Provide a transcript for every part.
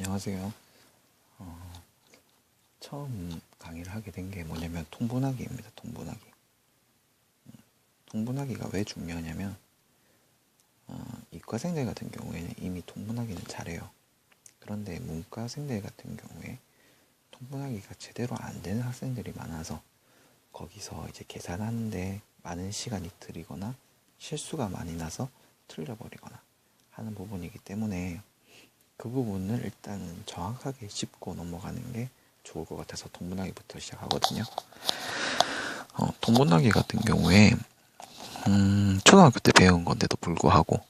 안녕하세요. 처음 강의를 하게 된 게 뭐냐면 통분하기입니다. 통분하기. 통분하기가 왜 중요하냐면 이과생들 같은 경우에는 이미 통분하기는 잘해요. 그런데 문과생들 같은 경우에 통분하기가 제대로 안 되는 학생들이 많아서 거기서 이제 계산하는데 많은 시간이 들이거나 실수가 많이 나서 틀려버리거나 하는 부분이기 때문에 그 부분을 일단은 정확하게 짚고 넘어가는 게 좋을 것 같아서 통분하기부터 시작하거든요. 통분하기 같은 경우에 초등학교 때 배운 건데도 불구하고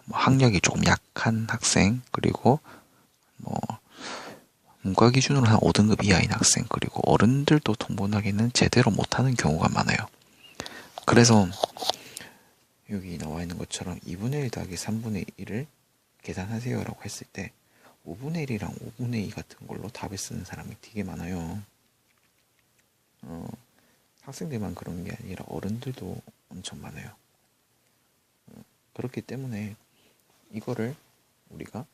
학력이 조금 약한 학생, 그리고 문과 기준으로 한 5등급 이하인 학생, 그리고 어른들도 통분하기는 제대로 못하는 경우가 많아요. 그래서 여기 나와 있는 것처럼 2분의 1 더하기 3분의 1을 계산하세요 라고 했을 때 5분의 1이랑 5분의 2 같은 걸로 답을 쓰는 사람이 되게 많아요. 학생들만 그런 게 아니라 어른들도 엄청 많아요. 그렇기 때문에 이거를 우리가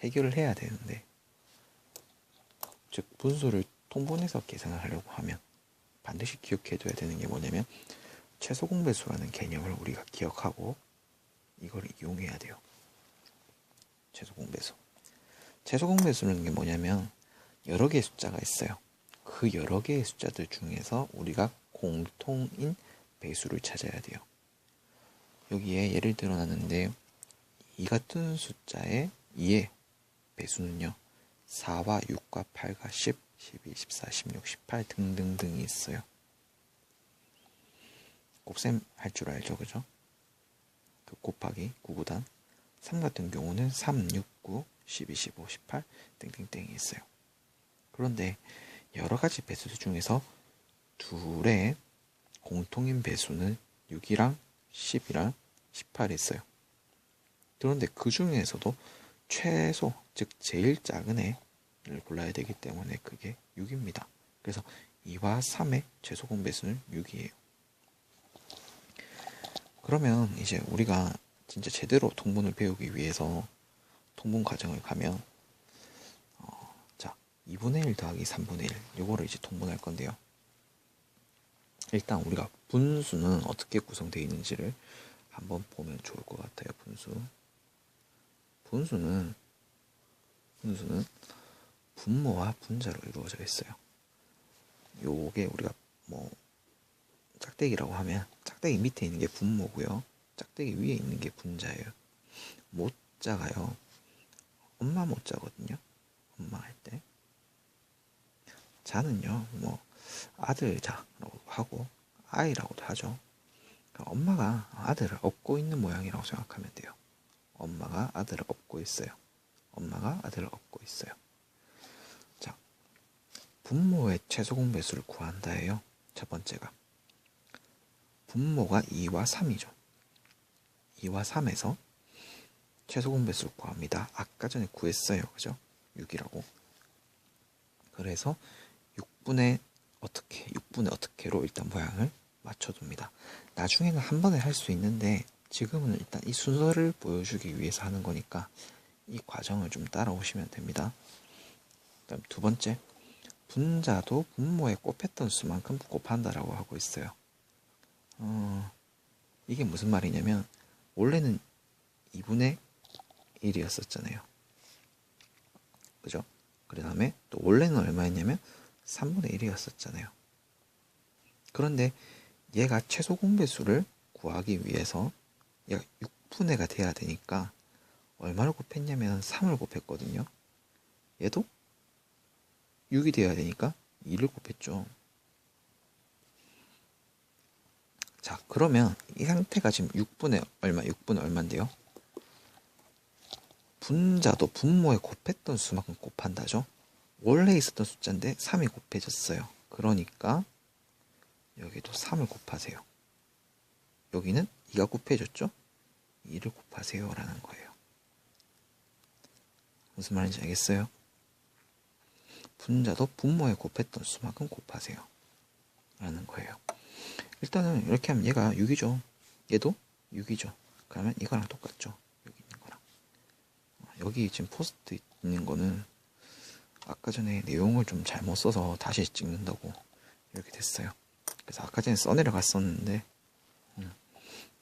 해결을 해야 되는데, 즉 분수를 통분해서 계산을 하려고 하면 반드시 기억해 둬야 되는 게 뭐냐면 최소 공배수라는 개념을 우리가 기억하고 이걸 이용해야 돼요. 최소 공배수. 최소 공배수는 게 뭐냐면 여러 개의 숫자가 있어요. 그 여러 개의 숫자들 중에서 우리가 공통인 배수를 찾아야 돼요. 여기에 예를 들어 놨는데 이 같은 숫자의 2의 배수는요 4와 6과 8과 10, 12, 14, 16, 18 등등등이 있어요. 곱셈 할 줄 알죠, 그죠? 그 곱하기 9구단 3 같은 경우는 3, 6, 9, 12, 15, 18 땡땡땡이 있어요. 그런데 여러 가지 배수 중에서 둘의 공통인 배수는 6이랑 10이랑 18이 있어요. 그런데 그 중에서도 최소, 즉 제일 작은 애를 골라야 되기 때문에 그게 6입니다. 그래서 2와 3의 최소 공배수는 6이에요. 그러면 이제 우리가 진짜 제대로 통분을 배우기 위해서 통분 과정을 가면 자 2분의 1 더하기 3분의 1 요거를 이제 통분할 건데요. 일단 우리가 분수는 어떻게 구성되어 있는지를 한번 보면 좋을 것 같아요. 분수는 분모와 분자로 이루어져 있어요. 요게 우리가 뭐 짝대기라고 하면 짝대기 밑에 있는 게 분모고요. 짝대기 위에 있는 게 분자예요. 모자가요. 엄마 모자거든요. 엄마 할 때. 자는요. 뭐 아들 자라고 하고 아이라고도 하죠. 그러니까 엄마가 아들을 업고 있는 모양이라고 생각하면 돼요. 엄마가 아들을 업고 있어요. 엄마가 아들을 업고 있어요. 자, 분모의 최소 공배수를 구한다예요. 첫 번째가. 분모가 2와 3이죠. 2와 3에서 최소 공배수를 구합니다. 아까 전에 구했어요. 그죠? 6이라고. 그래서 6분의 어떻게로 일단 모양을 맞춰둡니다. 나중에는 한 번에 할 수 있는데 지금은 일단 이 순서를 보여주기 위해서 하는 거니까 이 과정을 좀 따라오시면 됩니다. 그다음 두 번째, 분자도 분모에 곱했던 수만큼 곱한다라고 하고 있어요. 이게 무슨 말이냐면 원래는 2분의 1이었었잖아요. 그죠? 그 다음에 또 원래는 얼마였냐면 3분의 1이었었잖아요. 그런데 얘가 최소 공배수를 구하기 위해서 얘가 6분의가 돼야 되니까 얼마를 곱했냐면 3을 곱했거든요. 얘도 6이 돼야 되니까 2를 곱했죠. 자, 그러면 이 상태가 지금 6분의 얼마인데요? 분자도 분모에 곱했던 수만큼 곱한다죠. 원래 있었던 숫자인데 3이 곱해졌어요. 그러니까 여기도 3을 곱하세요. 여기는 2가 곱해졌죠? 2를 곱하세요 라는 거예요. 무슨 말인지 알겠어요? 분자도 분모에 곱했던 수만큼 곱하세요 라는 거예요. 일단은 이렇게 하면 얘가 6이죠. 얘도 6이죠. 그러면 이거랑 똑같죠. 여기 있는 거랑. 여기 지금 포스트 있는 거는 아까 전에 내용을 좀 잘못 써서 다시 찍는다고 이렇게 됐어요. 그래서 아까 전에 써내려 갔었는데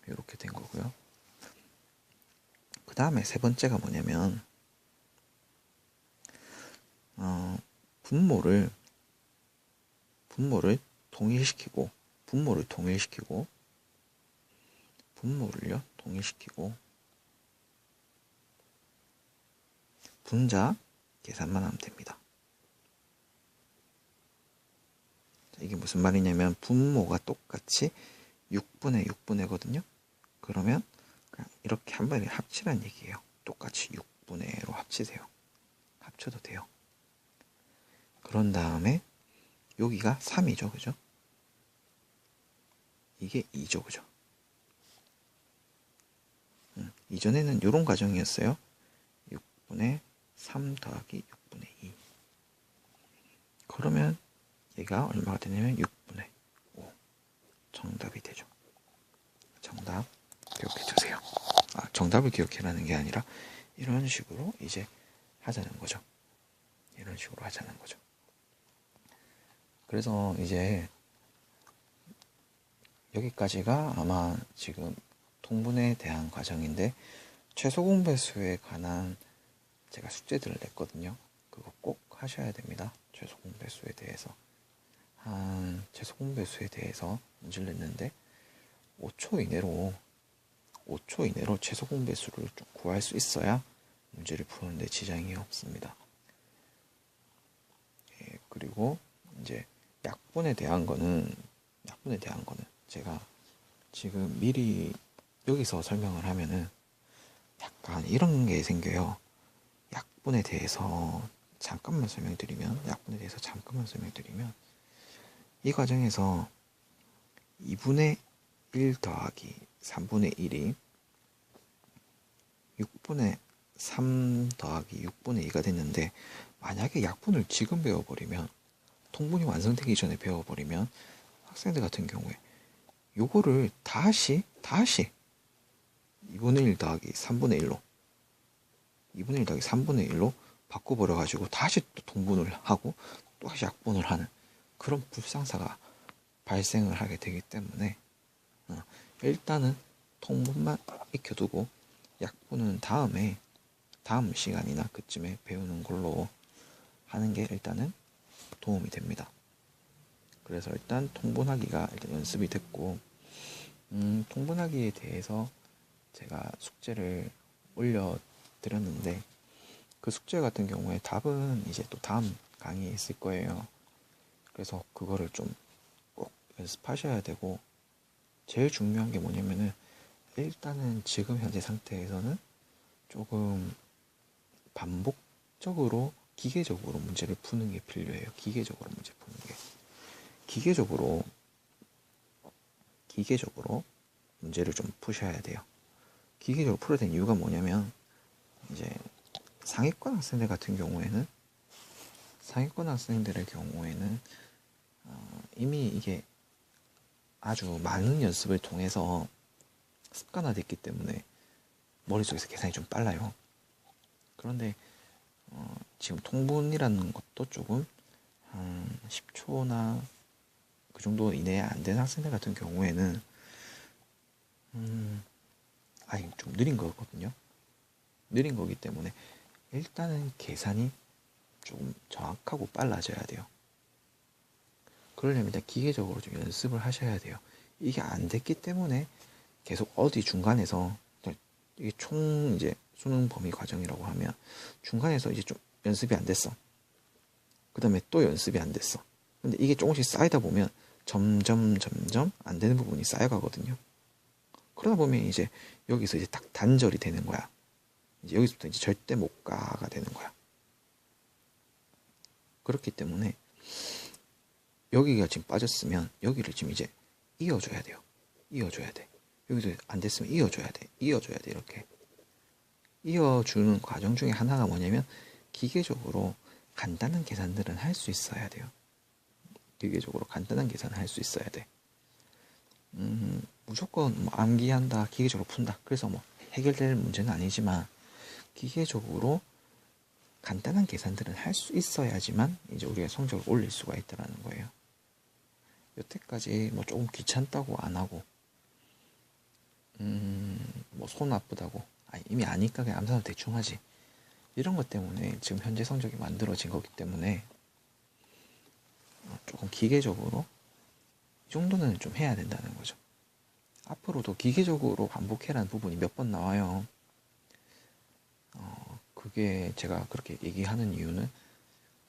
이렇게 된 거고요. 그 다음에 세 번째가 뭐냐면 분모를 통일시키고 분모를요 통일시키고 분자 계산만 하면 됩니다. 자, 이게 무슨 말이냐면 분모가 똑같이 6분의 6분의거든요. 그러면 그냥 이렇게 한 번에 합치라는 얘기예요. 똑같이 6분의로 합치세요. 합쳐도 돼요. 그런 다음에 여기가 3이죠. 그죠? 이게 2죠. 그죠? 이전에는 이런 과정이었어요. 6분의 3 더하기 6분의 2. 그러면 얘가 얼마가 되냐면 6분의 5. 정답이 되죠. 정답 기억해 주세요. 정답을 기억해라는 게 아니라 이런 식으로 이제 하자는 거죠. 이런 식으로 하자는 거죠. 그래서 이제 여기까지가 아마 지금 통분에 대한 과정인데 최소 공배수에 관한 제가 숙제들을 냈거든요. 그거 꼭 하셔야 됩니다. 최소 공배수에 대해서 최소 공배수에 대해서 문제를 냈는데 5초 이내로 최소 공배수를 좀 구할 수 있어야 문제를 푸는데 지장이 없습니다. 예, 그리고 이제 약분에 대한 거는 제가 지금 미리 여기서 설명을 하면은 약간 이런 게 생겨요. 약분에 대해서 잠깐만 설명드리면 이 과정에서 2분의 1 더하기 3분의 1이 6분의 3 더하기 6분의 2가 됐는데 만약에 약분을 지금 배워버리면 통분이 완성되기 전에 배워버리면 학생들 같은 경우에 요거를 다시 2분의 1 더하기 3분의 1로 바꿔버려가지고 다시 또 통분을 하고 또 다시 약분을 하는 그런 불상사가 발생을 하게 되기 때문에 일단은 통분만 익혀두고 약분은 다음 시간이나 그쯤에 배우는 걸로 하는 게 일단은 도움이 됩니다. 그래서 일단 통분하기가 일단 연습이 됐고 통분하기에 대해서 제가 숙제를 올려드렸는데 그 숙제 같은 경우에 답은 이제 또 다음 강의에 있을 거예요. 그래서 그거를 좀 꼭 연습하셔야 되고 제일 중요한 게 뭐냐면은 일단은 지금 현재 상태에서는 조금 반복적으로 기계적으로 문제를 푸는 게 필요해요. 기계적으로 문제 푸는 게. 기계적으로 문제를 좀 푸셔야 돼요. 기계적으로 풀어야 되는 이유가 뭐냐면 이제 상위권 학생들의 경우에는 이미 이게 아주 많은 연습을 통해서 습관화됐기 때문에 머릿속에서 계산이 좀 빨라요. 그런데 지금 통분이라는 것도 조금 한 10초나 그 정도 이내에 안 되는 학생들 같은 경우에는 좀 느린 거거든요. 느린 거기 때문에 일단은 계산이 좀 정확하고 빨라져야 돼요. 그러려면 일단 기계적으로 좀 연습을 하셔야 돼요. 이게 안 됐기 때문에 계속 어디 중간에서 이게 총 이제 수능 범위 과정이라고 하면 중간에서 이제 좀 연습이 안 됐어. 그 다음에 또 연습이 안 됐어. 근데 이게 조금씩 쌓이다 보면 점점 안 되는 부분이 쌓여가거든요. 그러다 보면 이제 여기서 이제 딱 단절이 되는 거야. 이제 여기서부터 이제 절대 못 가가 되는 거야. 그렇기 때문에 여기가 지금 빠졌으면 여기를 지금 이제 이어줘야 돼요. 이어줘야 돼. 여기서 안 됐으면 이어줘야 돼. 이렇게. 이어주는 과정 중에 하나가 뭐냐면 기계적으로 간단한 계산들은 할 수 있어야 돼요. 기계적으로 간단한 계산을 할 수 있어야 돼. 무조건 뭐 암기한다, 기계적으로 푼다. 그래서 뭐 해결될 문제는 아니지만 기계적으로 간단한 계산들은 할 수 있어야지만 이제 우리가 성적을 올릴 수가 있다라는 거예요. 여태까지 뭐 조금 귀찮다고 안 하고, 뭐 손 아프다고, 이미 아니까 그냥 암산을 대충 하지. 이런 것 때문에 지금 현재 성적이 만들어진 거기 때문에 조금 기계적으로 이 정도는 좀 해야 된다는 거죠. 앞으로도 기계적으로 반복해라는 부분이 몇 번 나와요. 그게 제가 그렇게 얘기하는 이유는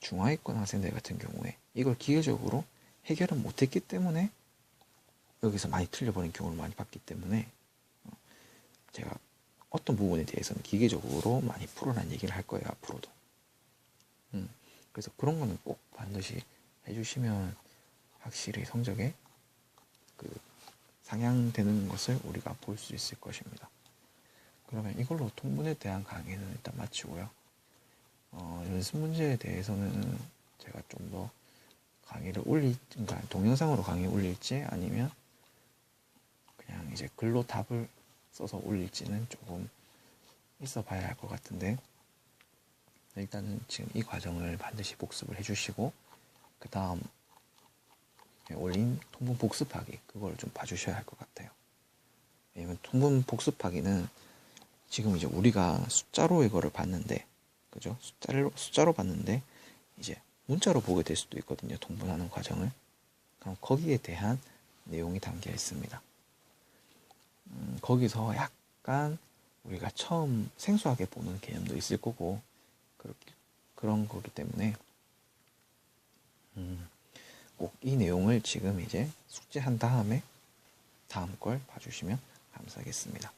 중하위권 학생들 같은 경우에 이걸 기계적으로 해결은 못했기 때문에 여기서 많이 틀려버린 경우를 많이 봤기 때문에 제가 어떤 부분에 대해서는 기계적으로 많이 풀어라는 얘기를 할 거예요, 앞으로도. 그래서 그런 거는 꼭 반드시 해주시면 확실히 성적에 그 상향되는 것을 우리가 볼 수 있을 것입니다. 그러면 이걸로 통분에 대한 강의는 일단 마치고요. 연습 문제에 대해서는 제가 좀 더 강의를 그러니까 동영상으로 강의 올릴지 아니면 그냥 이제 글로 답을 써서 올릴지는 조금 있어 봐야 할 것 같은데, 일단은 지금 이 과정을 반드시 복습을 해주시고 그 다음 올린 통분 복습하기 그걸 좀 봐주셔야 할 것 같아요. 왜냐면 통분 복습하기는 지금 이제 우리가 숫자로 이거를 봤는데, 그죠? 숫자로 봤는데 이제 문자로 보게 될 수도 있거든요. 통분하는 과정을. 그럼 거기에 대한 내용이 담겨 있습니다. 거기서 약간 우리가 처음 생소하게 보는 개념도 있을 거고 그런 거기 때문에 꼭 이 내용을 지금 이제 숙제한 다음에 다음 걸 봐주시면 감사하겠습니다.